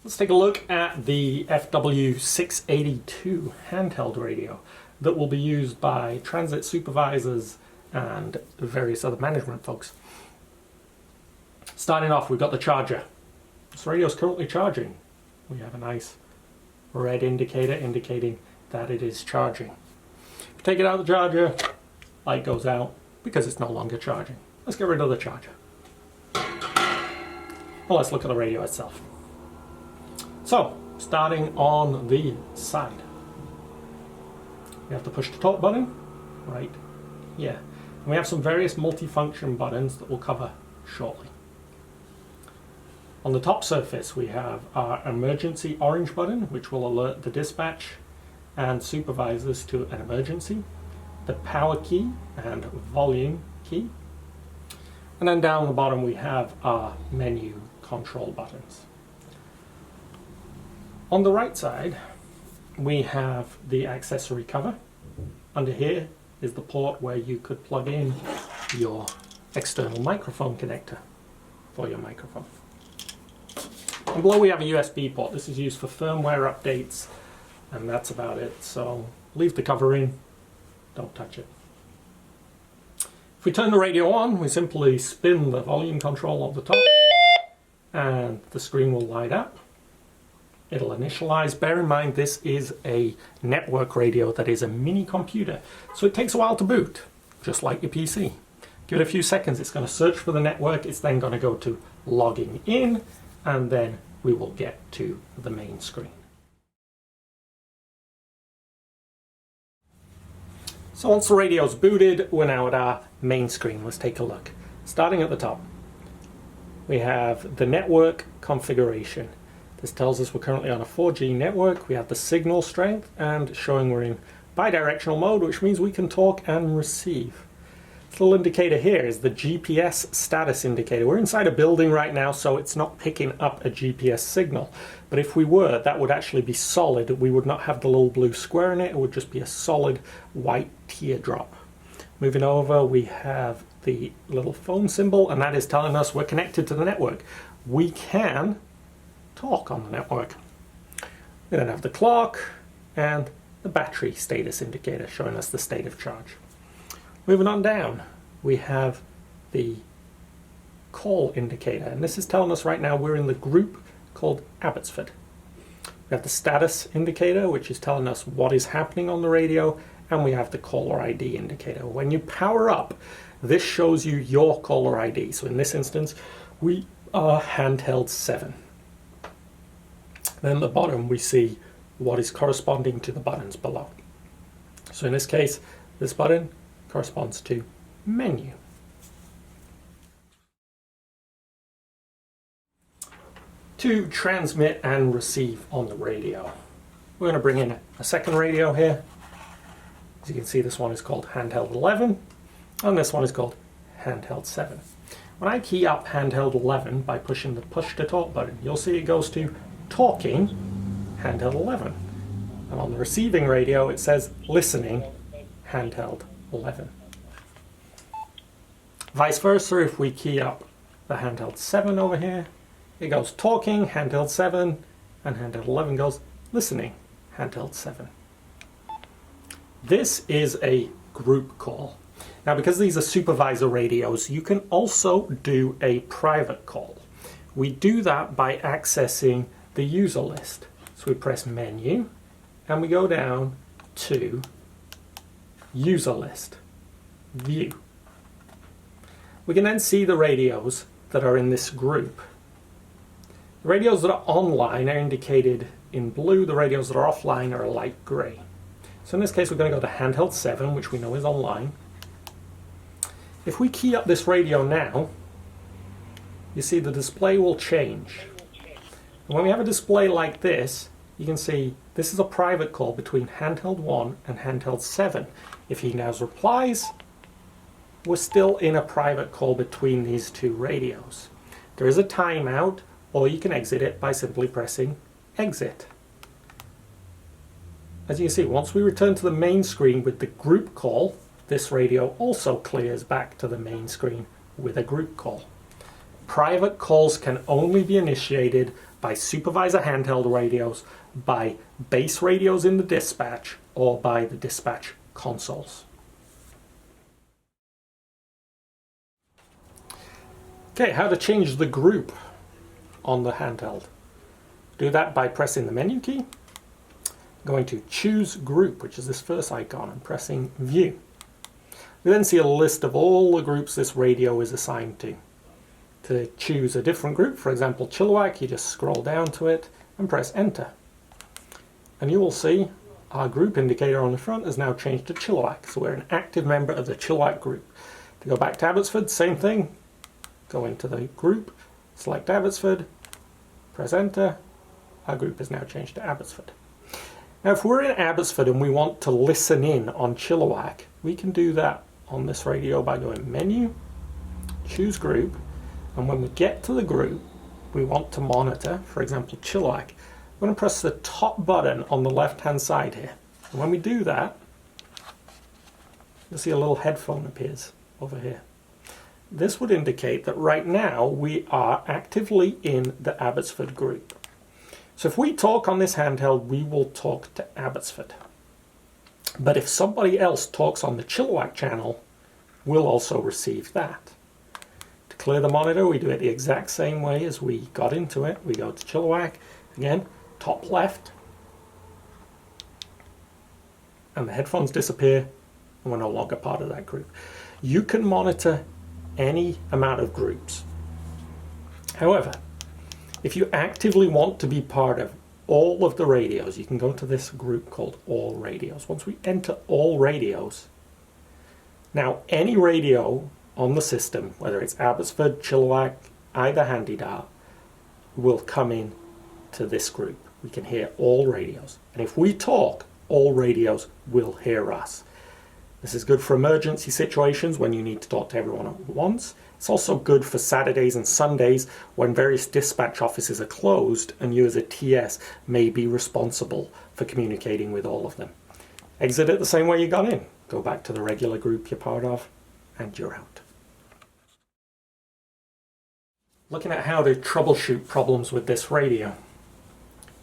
Let's take a look at the FW682 handheld radio that will be used by transit supervisors and various other management folks. Starting off, we've got the charger. This radio is currently charging. We have a nice red indicator indicating that it is charging. If you take it out of the charger, light goes out because it's no longer charging. Let's get rid of the charger. Well, let's look at the radio itself. So, starting on the side, we have the push to talk button right here. And we have some various multifunction buttons that we'll cover shortly. On the top surface, we have our emergency orange button, which will alert the dispatch and supervisors to an emergency, the power key and volume key. And then down the bottom, we have our menu control buttons. On the right side, we have the accessory cover. Under here is the port where you could plug in your external microphone connector for your microphone. And below we have a USB port. This is used for firmware updates, and that's about it. So leave the cover in, don't touch it. If we turn the radio on, we simply spin the volume control on the top, and the screen will light up. It'll initialize. Bear in mind, this is a network radio that is a mini computer, so it takes a while to boot, just like your PC. Give it a few seconds, it's going to search for the network, it's then going to go to logging in, and then we will get to the main screen. So once the radio's booted, we're now at our main screen. Let's take a look. Starting at the top, we have the network configuration. This tells us we're currently on a 4G network. We have the signal strength and showing we're in bidirectional mode, which means we can talk and receive. This little indicator here is the GPS status indicator. We're inside a building right now, so it's not picking up a GPS signal. But if we were, that would actually be solid. We would not have the little blue square in it. It would just be a solid white teardrop. Moving over, we have the little phone symbol, and that is telling us we're connected to the network. We can talk on the network. We then have the clock and the battery status indicator showing us the state of charge. Moving on down, we have the call indicator, and this is telling us right now we're in the group called Abbotsford. We have the status indicator, which is telling us what is happening on the radio, and we have the caller ID indicator. When you power up, this shows you your caller ID. So in this instance, we are handheld 7. Then at the bottom, we see what is corresponding to the buttons below. So in this case, this button corresponds to menu. To transmit and receive on the radio, we're going to bring in a second radio here. As you can see, this one is called Handheld 11, and this one is called Handheld 7. When I key up Handheld 11 by pushing the push to talk button, you'll see it goes to talking Handheld 11. And on the receiving radio, it says listening Handheld 11. Vice versa, if we key up the Handheld 7 over here, it goes talking Handheld 7, and Handheld 11 goes listening Handheld 7. This is a group call. Now, because these are supervisor radios, you can also do a private call. We do that by accessing the user list. So we press menu, and we go down to user list, view. We can then see the radios that are in this group. The radios that are online are indicated in blue. The radios that are offline are light gray. So in this case, we're going to go to Handheld 7, which we know is online. If we key up this radio now, you see the display will change. And when we have a display like this, you can see this is a private call between Handheld 1 and Handheld 7. If he now replies, we're still in a private call between these two radios. There is a timeout, or you can exit it by simply pressing exit. As you can see, once we return to the main screen with the group call, this radio also clears back to the main screen with a group call. Private calls can only be initiated by by supervisor handheld radios, by base radios in the dispatch, or by the dispatch consoles. Okay, how to change the group on the handheld. Do that by pressing the menu key, going to choose group, which is this first icon, and pressing view. You then see a list of all the groups this radio is assigned to. To choose a different group, for example Chilliwack, you just scroll down to it and press enter. And you will see our group indicator on the front has now changed to Chilliwack, so we're an active member of the Chilliwack group. To go back to Abbotsford, same thing. Go into the group, select Abbotsford, press enter. Our group is now changed to Abbotsford. Now if we're in Abbotsford and we want to listen in on Chilliwack, we can do that on this radio by going menu, choose group, and when we get to the group we want to monitor, for example Chilliwack, we're going to press the top button on the left hand side here. And when we do that, you'll see a little headphone appears over here. This would indicate that right now we are actively in the Abbotsford group. So if we talk on this handheld, we will talk to Abbotsford. But if somebody else talks on the Chilliwack channel, we'll also receive that. To clear the monitor, we do it the exact same way as we got into it. We go to Chilliwack, again, top left, and the headphones disappear, and we're no longer part of that group. You can monitor any amount of groups. However, if you actively want to be part of all of the radios, you can go to this group called All Radios. Once we enter All Radios, now any radio on the system, whether it's Abbotsford, Chilliwack, either Handy Dart, will come in to this group. We can hear all radios. And if we talk, all radios will hear us. This is good for emergency situations when you need to talk to everyone at once. It's also good for Saturdays and Sundays when various dispatch offices are closed and you as a TS may be responsible for communicating with all of them. Exit it the same way you got in. Go back to the regular group you're part of and you're out. Looking at how to troubleshoot problems with this radio.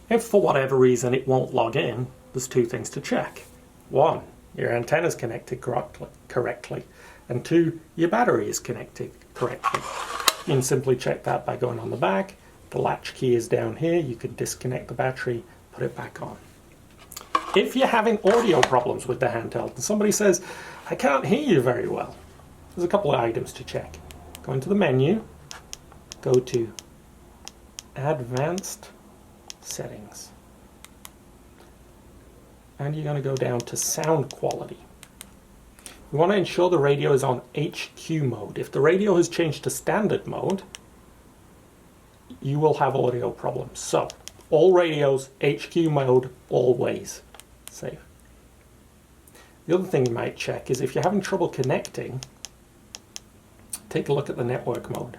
If for whatever reason it won't log in, there's two things to check. One, your antenna's connected correctly, and two, your battery is connected correctly. You can simply check that by going on the back. The latch key is down here. You can disconnect the battery, put it back on. If you're having audio problems with the handheld and somebody says, I can't hear you very well, there's a couple of items to check. Go into the menu, go to Advanced Settings, and you're going to go down to Sound Quality. You want to ensure the radio is on HQ mode. If the radio has changed to standard mode, you will have audio problems. So, all radios, HQ mode, always. Save. The other thing you might check is if you're having trouble connecting, take a look at the network mode.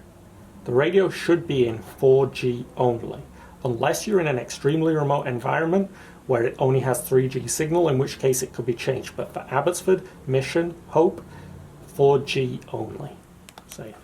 The radio should be in 4G only, unless you're in an extremely remote environment where it only has 3G signal, in which case it could be changed. But for Abbotsford, Mission, Hope, 4G only. Save.